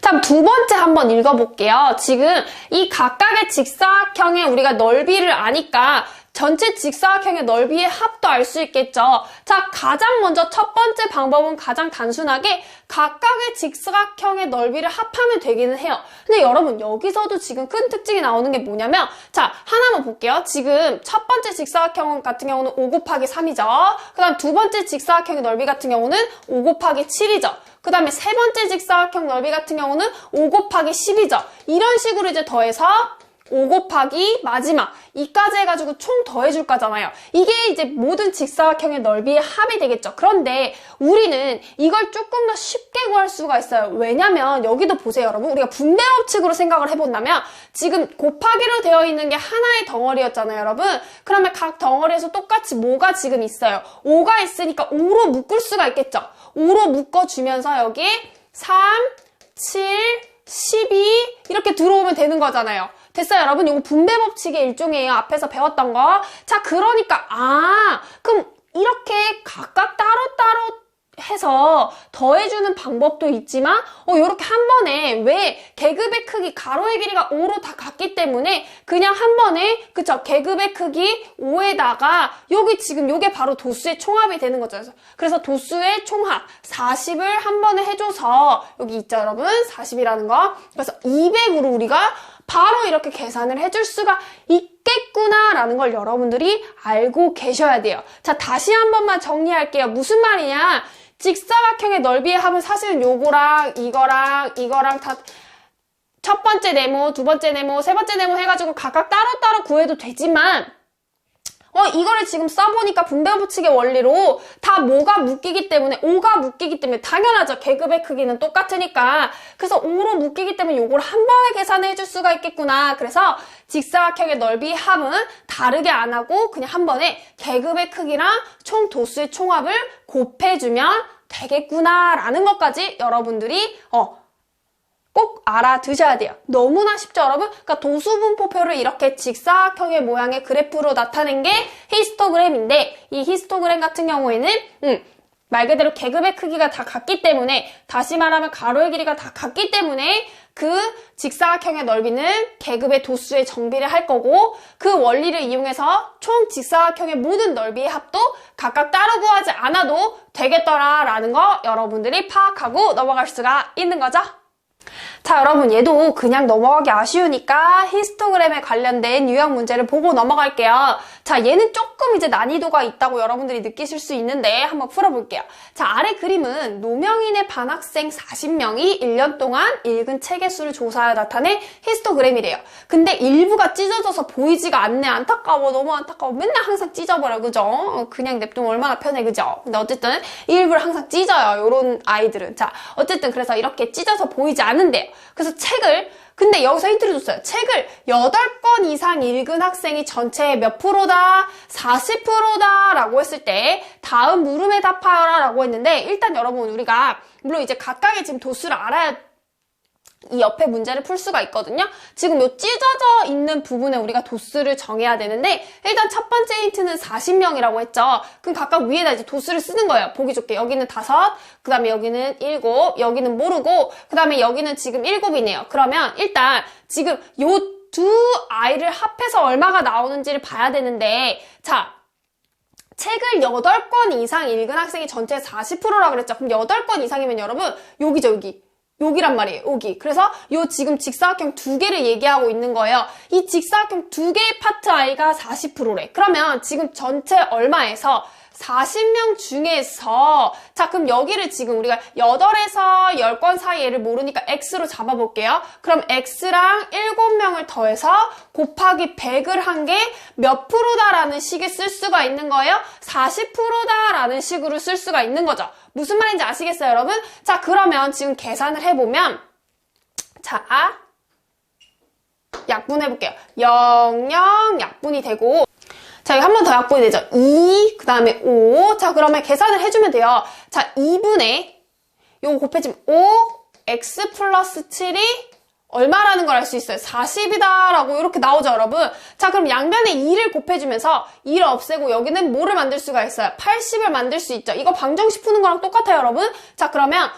자, 두 번째 한번 읽어볼게요. 지금 이 각각의 직사각형의 우리가 넓이를 아니까 전체 직사각형의 넓이의 합도 알 수 있겠죠. 자, 가장 먼저 첫 번째 방법은 가장 단순하게 각각의 직사각형의 넓이를 합하면 되기는 해요. 근데 여러분 여기서도 지금 큰 특징이 나오는 게 뭐냐면 자, 하나만 볼게요. 지금 첫 번째 직사각형 같은 경우는 5 곱하기 3이죠. 그 다음 두 번째 직사각형의 넓이 같은 경우는 5 곱하기 7이죠. 그 다음에 세 번째 직사각형 넓이 같은 경우는 5 곱하기 10이죠. 이런 식으로 이제 더해서 5 곱하기 마지막 2까지 해가지고 총 더해줄 거잖아요. 이게 이제 모든 직사각형의 넓이의 합이 되겠죠. 그런데 우리는 이걸 조금 더 쉽게 구할 수가 있어요. 왜냐면 여기도 보세요 여러분. 우리가 분배 법칙으로 생각을 해본다면 지금 곱하기로 되어 있는 게 하나의 덩어리였잖아요 여러분. 그러면 각 덩어리에서 똑같이 뭐가 지금 있어요. 5가 있으니까 5로 묶을 수가 있겠죠. 5로 묶어주면서 여기 3, 7, 12 이렇게 들어오면 되는 거잖아요. 됐어요 여러분? 이거 분배 법칙의 일종이에요. 앞에서 배웠던 거. 자, 그러니까 그럼 이렇게 각각 따로따로 해서 더해주는 방법도 있지만 요렇게 한 번에 왜 계급의 크기, 가로의 길이가 5로 다 같기 때문에 그냥 한 번에 그쵸? 계급의 크기 5에다가 여기 지금 요게 바로 도수의 총합이 되는 거죠. 그래서 도수의 총합 40을 한 번에 해줘서 여기 있죠 여러분? 40이라는 거. 그래서 200으로 우리가 바로 이렇게 계산을 해줄 수가 있겠구나라는 걸 여러분들이 알고 계셔야 돼요. 자, 다시 한 번만 정리할게요. 무슨 말이냐? 직사각형의 넓이의 합은 사실은 요거랑 이거랑 다 첫 번째 네모, 두 번째 네모, 세 번째 네모 해가지고 각각 따로따로 구해도 되지만 이거를 지금 써보니까 분배 법칙의 원리로 다 뭐가 묶이기 때문에 5가 묶이기 때문에 당연하죠. 계급의 크기는 똑같으니까. 그래서 5로 묶이기 때문에 요걸 한 번에 계산해 줄 수가 있겠구나. 그래서 직사각형의 넓이 합은 다르게 안 하고 그냥 한 번에 계급의 크기랑 총 도수의 총합을 곱해주면 되겠구나라는 것까지 여러분들이 꼭 알아두셔야 돼요. 너무나 쉽죠, 여러분? 그러니까 도수분포표를 이렇게 직사각형의 모양의 그래프로 나타낸 게 히스토그램인데 이 히스토그램 같은 경우에는 말 그대로 계급의 크기가 다 같기 때문에 다시 말하면 가로의 길이가 다 같기 때문에 그 직사각형의 넓이는 계급의 도수에 정비를 할 거고 그 원리를 이용해서 총 직사각형의 모든 넓이의 합도 각각 따로 구하지 않아도 되겠더라라는 거 여러분들이 파악하고 넘어갈 수가 있는 거죠. 자, 여러분 얘도 그냥 넘어가기 아쉬우니까 히스토그램에 관련된 유형 문제를 보고 넘어갈게요. 자, 얘는 조금 이제 난이도가 있다고 여러분들이 느끼실 수 있는데 한번 풀어볼게요. 자, 아래 그림은 노명인의 반학생 40명이 1년 동안 읽은 책의 수를 조사하여 나타낸 히스토그램이래요. 근데 일부가 찢어져서 보이지가 않네. 안타까워. 너무 안타까워. 맨날 항상 찢어버려. 그죠? 그냥 냅두면 얼마나 편해. 그죠? 근데 어쨌든 일부를 항상 찢어요. 요런 아이들은. 자, 어쨌든 그래서 이렇게 찢어서 보이지 않는데요. 그래서 근데 여기서 힌트를 줬어요. 책을 8권 이상 읽은 학생이 전체의 몇 프로다? 40%다 라고 했을 때 다음 물음에 답하라 라고 했는데 일단 여러분 우리가 물론 이제 각각의 지금 도수를 알아야 이 옆에 문제를 풀 수가 있거든요. 지금 요 찢어져 있는 부분에 우리가 도수를 정해야 되는데 일단 첫 번째 힌트는 40명이라고 했죠. 그럼 각각 위에다 이제 도수를 쓰는 거예요. 보기 좋게 여기는 5, 그 다음에 여기는 7, 여기는 모르고 그 다음에 여기는 지금 7이네요. 그러면 일단 지금 요 두 아이를 합해서 얼마가 나오는지를 봐야 되는데 자, 책을 8권 이상 읽은 학생이 전체 40%라고 그랬죠. 그럼 8권 이상이면 여러분 여기죠, 여기란 말이에요, 여기. 그래서 요 지금 직사각형 2개를 얘기하고 있는 거예요. 이 직사각형 2개의 파트 I가 40%래. 그러면 지금 전체 얼마에서 40명 중에서 자 그럼 여기를 지금 우리가 8에서 10건 사이 얘를 모르니까 x로 잡아볼게요. 그럼 x랑 7명을 더해서 곱하기 100을 한 게 몇 프로다라는 식을 쓸 수가 있는 거예요? 40%다라는 식으로 쓸 수가 있는 거죠. 무슨 말인지 아시겠어요, 여러분? 자 그러면 지금 계산을 해보면 자 약분해볼게요. 0, 0 약분이 되고 자, 이거 한 번 더 약분이 되죠. 2, 그 다음에 5. 자, 그러면 계산을 해주면 돼요. 자, 2분의 요거 곱해지면 5, x 플러스 7이 얼마라는 걸 알 수 있어요. 40이다 라고 이렇게 나오죠, 여러분. 자, 그럼 양변에 2를 곱해주면서 2를 없애고 여기는 뭐를 만들 수가 있어요? 80을 만들 수 있죠. 이거 방정식 푸는 거랑 똑같아요, 여러분. 자, 그러면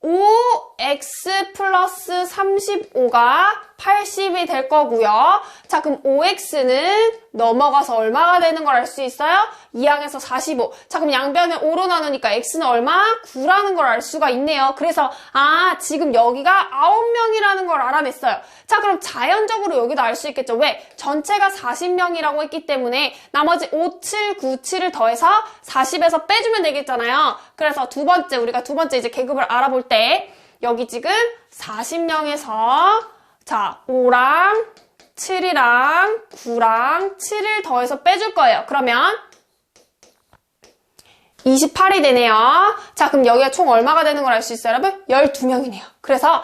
5x 플러스 35가 80이 될 거고요. 자, 그럼 5x는 넘어가서 얼마가 되는 걸 알 수 있어요? 2항에서 45. 자, 그럼 양변을 5로 나누니까 x는 얼마? 9라는 걸 알 수가 있네요. 그래서 지금 여기가 9명이라는 걸 알아냈어요. 자, 그럼 자연적으로 여기도 알 수 있겠죠. 왜? 전체가 40명이라고 했기 때문에 나머지 5, 7, 9, 7을 더해서 40에서 빼주면 되겠잖아요. 그래서 우리가 두 번째 이제 계급을 알아볼 때 여기 지금 40명에서 자, 5랑 7이랑 9랑 7을 더해서 빼줄 거예요. 그러면 28이 되네요. 자, 그럼 여기가 총 얼마가 되는 걸 알 수 있어요, 여러분? 12명이네요. 그래서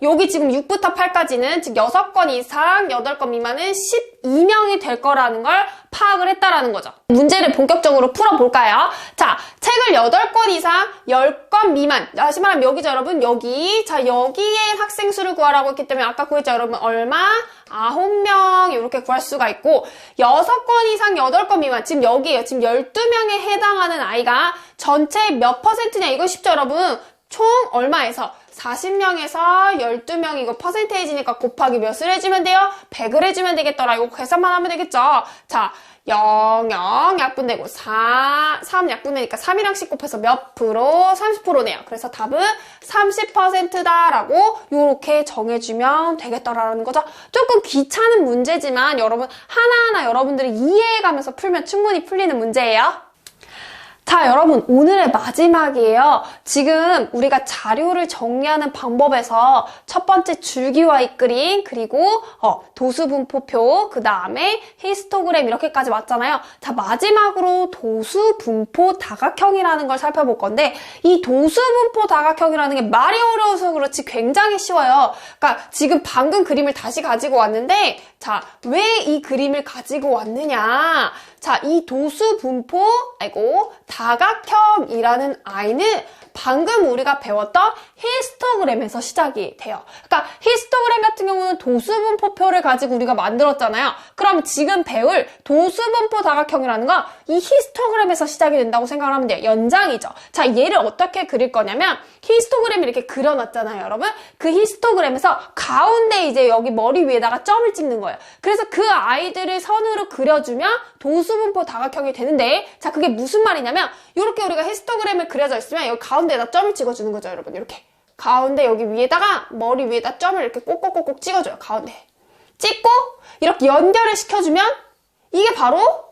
여기 지금 6부터 8까지는 즉 6건 이상 8건 미만은 12명이 될 거라는 걸 파악을 했다라는 거죠. 문제를 본격적으로 풀어볼까요? 자, 책을 8권 이상 10권 미만. 다시 말하면 여기죠, 여러분. 여기. 자, 여기에 학생 수를 구하라고 했기 때문에 아까 구했죠, 여러분. 얼마? 9명 이렇게 구할 수가 있고 6권 이상 8권 미만. 지금 여기에요. 지금 12명에 해당하는 아이가 전체 몇 퍼센트냐 이거 쉽죠, 여러분? 총 얼마에서? 40명에서 12명 이거 퍼센테이지니까 곱하기 몇을 해주면 돼요? 100을 해주면 되겠더라. 이거 계산만 하면 되겠죠? 자, 0, 0 약분되고 3 약분되니까 3이랑 10 곱해서 몇 프로? 30%네요. 그래서 답은 30%다라고 이렇게 정해주면 되겠더라는 거죠. 조금 귀찮은 문제지만 여러분 하나하나 여러분들이 이해해가면서 풀면 충분히 풀리는 문제예요. 자, 여러분 오늘의 마지막이에요. 지금 우리가 자료를 정리하는 방법에서 첫 번째 줄기와 이끌림, 그리고 도수분포표, 그 다음에 히스토그램 이렇게까지 왔잖아요. 자, 마지막으로 도수분포 다각형이라는 걸 살펴볼 건데 이 도수분포 다각형이라는 게 말이 어려워서 그렇지 굉장히 쉬워요. 그러니까 지금 방금 그림을 다시 가지고 왔는데 자, 왜 이 그림을 가지고 왔느냐? 자, 이 도수분포, 다각형이라는 아이는 방금 우리가 배웠던 히스토그램에서 시작이 돼요. 그러니까 히스토그램 같은 경우는 도수분포표를 가지고 우리가 만들었잖아요. 그럼 지금 배울 도수분포 다각형이라는 건 이 히스토그램에서 시작이 된다고 생각을 하면 돼요. 연장이죠. 자, 얘를 어떻게 그릴 거냐면 히스토그램을 이렇게 그려놨잖아요, 여러분. 그 히스토그램에서 가운데 이제 여기 머리 위에다가 점을 찍는 거예요. 그래서 그 아이들을 선으로 그려주면 도수분포 다각형이 되는데 자, 그게 무슨 말이냐면 이렇게 우리가 히스토그램을 그려져 있으면 여기 가운데에다 점을 찍어주는 거죠, 여러분. 이렇게 가운데 여기 위에다가 머리 위에다 점을 이렇게 꼭꼭꼭꼭 찍어줘요. 가운데 찍고 이렇게 연결을 시켜주면 이게 바로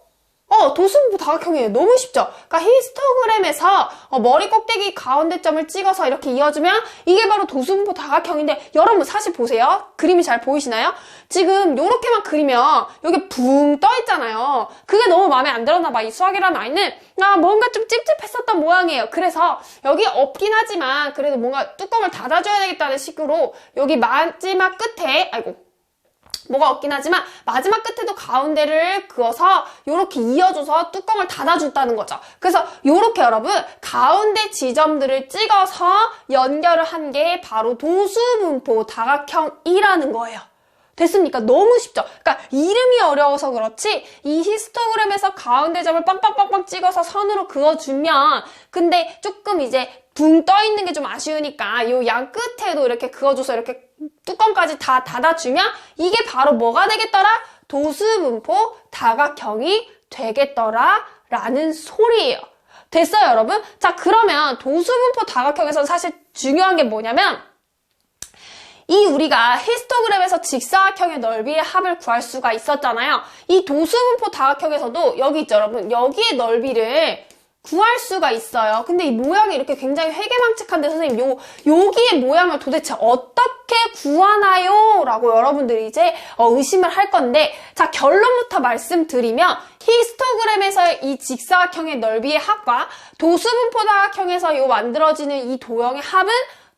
도수분포 다각형이에요. 너무 쉽죠? 그러니까 히스토그램에서 머리 꼭대기 가운데 점을 찍어서 이렇게 이어주면 이게 바로 도수분포 다각형인데 여러분 사실 보세요. 그림이 잘 보이시나요? 지금 요렇게만 그리면 여기 붕 떠 있잖아요. 그게 너무 마음에 안 들었나 봐. 이 수학이라는 아이는 뭔가 좀 찝찝했었던 모양이에요. 그래서 여기 없긴 하지만 그래도 뭔가 뚜껑을 닫아줘야 되겠다는 식으로 여기 마지막 끝에 뭐가 없긴 하지만 마지막 끝에도 가운데를 그어서 이렇게 이어줘서 뚜껑을 닫아준다는 거죠. 그래서 이렇게 여러분 가운데 지점들을 찍어서 연결을 한 게 바로 도수분포 다각형이라는 거예요. 됐습니까? 너무 쉽죠? 그러니까 이름이 어려워서 그렇지 이 히스토그램에서 가운데 점을 빵빵빵빵 찍어서 선으로 그어주면 근데 조금 이제 붕 떠 있는 게 좀 아쉬우니까 이 양 끝에도 이렇게 그어줘서 이렇게 뚜껑까지 다 닫아주면 이게 바로 뭐가 되겠더라? 도수분포 다각형이 되겠더라 라는 소리예요. 됐어요, 여러분? 자, 그러면 도수분포 다각형에서 사실 중요한 게 뭐냐면 이 우리가 히스토그램에서 직사각형의 넓이의 합을 구할 수가 있었잖아요. 이 도수분포 다각형에서도 여기 있죠, 여러분. 여기의 넓이를 구할 수가 있어요. 근데 이 모양이 이렇게 굉장히 회개망측한데 선생님 여기의 모양을 도대체 어떻게 구하나요? 라고 여러분들이 이제 의심을 할 건데, 자, 결론부터 말씀드리면 히스토그램에서의 이 직사각형의 넓이의 합과 도수분포 다각형에서 만들어지는 이 도형의 합은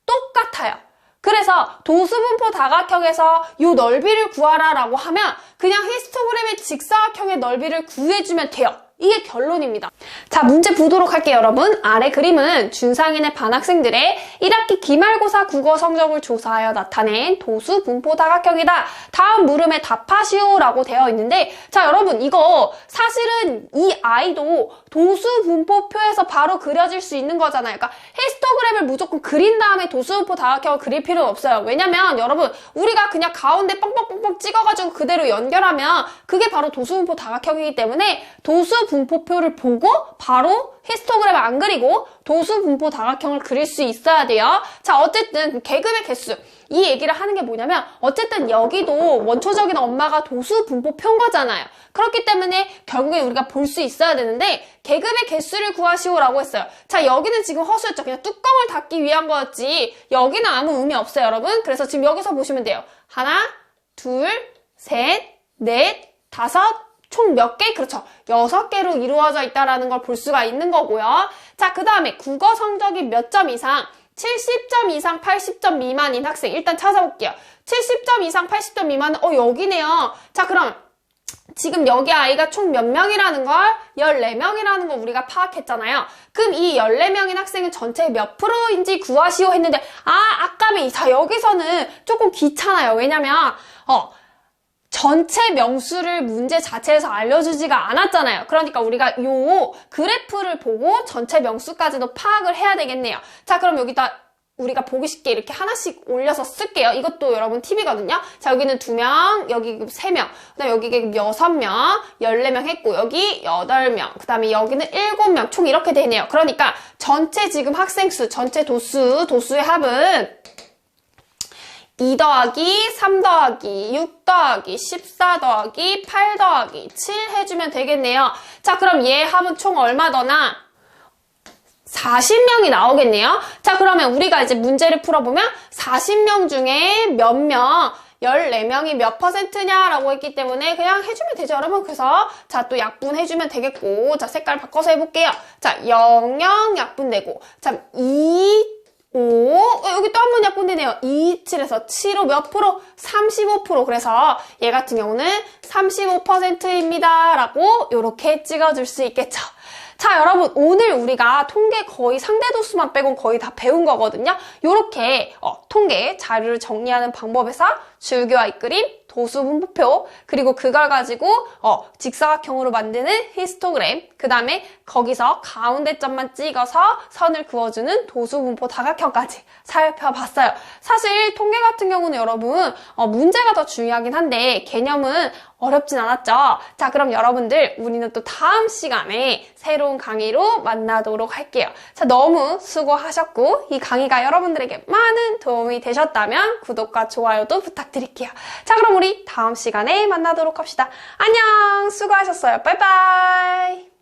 똑같아요. 그래서 도수분포 다각형에서 이 넓이를 구하라 라고 하면 그냥 히스토그램의 직사각형의 넓이를 구해주면 돼요. 이게 결론입니다. 자, 문제 보도록 할게요, 여러분. 아래 그림은 준상인의 반학생들의 1학기 기말고사 국어 성적을 조사하여 나타낸 도수 분포 다각형이다. 다음 물음에 답하시오 라고 되어 있는데, 자, 여러분, 이거 사실은 이 아이도 도수 분포표에서 바로 그려질 수 있는 거잖아요. 그러니까 히스토그램을 무조건 그린 다음에 도수 분포 다각형을 그릴 필요는 없어요. 왜냐면 여러분, 우리가 그냥 가운데 뻥뻥뻥뻥 찍어가지고 그대로 연결하면 그게 바로 도수 분포 다각형이기 때문에 도수 분포표를 보고 바로 히스토그램을 안 그리고 도수 분포 다각형을 그릴 수 있어야 돼요. 자, 어쨌든 계급의 개수, 이 얘기를 하는 게 뭐냐면 어쨌든 여기도 원초적인 엄마가 도수 분포표인 거잖아요. 그렇기 때문에 결국에 우리가 볼 수 있어야 되는데 계급의 개수를 구하시오라고 했어요. 자, 여기는 지금 허수였죠. 그냥 뚜껑을 닫기 위한 거였지 여기는 아무 의미 없어요, 여러분. 그래서 지금 여기서 보시면 돼요. 하나, 둘, 셋, 넷, 다섯, 총 몇 개? 그렇죠. 6개로 이루어져 있다라는 걸 볼 수가 있는 거고요. 자, 그 다음에 국어 성적이 몇 점 이상, 70점 이상, 80점 미만인 학생 일단 찾아볼게요. 70점 이상, 80점 미만은 여기네요. 자, 그럼 지금 여기 아이가 총 몇 명이라는 걸 14명이라는 걸 우리가 파악했잖아요. 그럼 이 14명인 학생은 전체 몇 프로인지 구하시오 했는데 아까비. 자, 여기서는 조금 귀찮아요. 왜냐면 전체 명수를 문제 자체에서 알려주지가 않았잖아요. 그러니까 우리가 요 그래프를 보고 전체 명수까지도 파악을 해야 되겠네요. 자, 그럼 여기다 우리가 보기 쉽게 이렇게 하나씩 올려서 쓸게요. 이것도 여러분 팁이거든요. 자, 여기는 2명, 여기 3명, 그 다음에 여기 6명, 14명 했고, 여기 8명, 그 다음에 여기는 7명, 총 이렇게 되네요. 그러니까 전체 지금 학생 수, 전체 도수의 합은 2 더하기 3 더하기 6 더하기 14 더하기 8 더하기 7 해주면 되겠네요. 자, 그럼 얘 합은 총 얼마 더나? 40명이 나오겠네요. 자, 그러면 우리가 이제 문제를 풀어보면 40명 중에 몇 명, 14명이 몇 %냐라고 했기 때문에 그냥 해주면 되죠, 여러분. 그래서 자, 또 약분해주면 되겠고, 자, 색깔 바꿔서 해볼게요. 자, 0, 0 약분되고, 자, 2, 5, 여기 또 한 번 약분되네요. 2, 7에서 7호 몇 프로? 35%. 그래서 얘 같은 경우는 35%입니다. 라고 이렇게 찍어줄 수 있겠죠. 자, 여러분, 오늘 우리가 통계 거의 상대도수만 빼곤 거의 다 배운 거거든요. 요렇게 통계 자료를 정리하는 방법에서 줄기와 잇그림, 도수분포표, 그리고 그걸 가지고 직사각형으로 만드는 히스토그램, 그 다음에 거기서 가운데 점만 찍어서 선을 그어주는 도수분포 다각형까지 살펴봤어요. 사실 통계 같은 경우는 여러분 문제가 더 중요하긴 한데 개념은 어렵진 않았죠. 자, 그럼 여러분들 우리는 또 다음 시간에 새로운 강의로 만나도록 할게요. 자, 너무 수고하셨고 이 강의가 여러분들에게 많은 도움이 되셨다면 구독과 좋아요도 부탁드릴게요. 자, 그럼 우리 다음 시간에 만나도록 합시다. 안녕! 수고하셨어요. 빠이빠이!